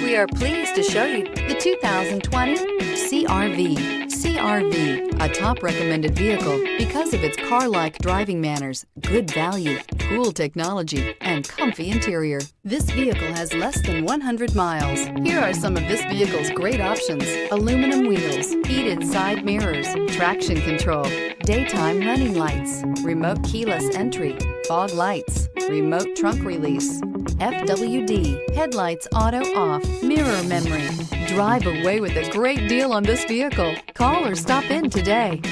We are pleased to show you the 2020 CR-V. CR-V, a top recommended vehicle because of its car-like driving manners, good value, cool technology, and comfy interior. This vehicle has less than 100 miles. Here are some of this vehicle's great options: aluminum wheels, heated side mirrors, traction control, daytime running lights, remote keyless entry, fog lights, remote trunk release, FWD, headlights auto off, mirror memory. Drive away with a great deal on this vehicle. Call or stop in today.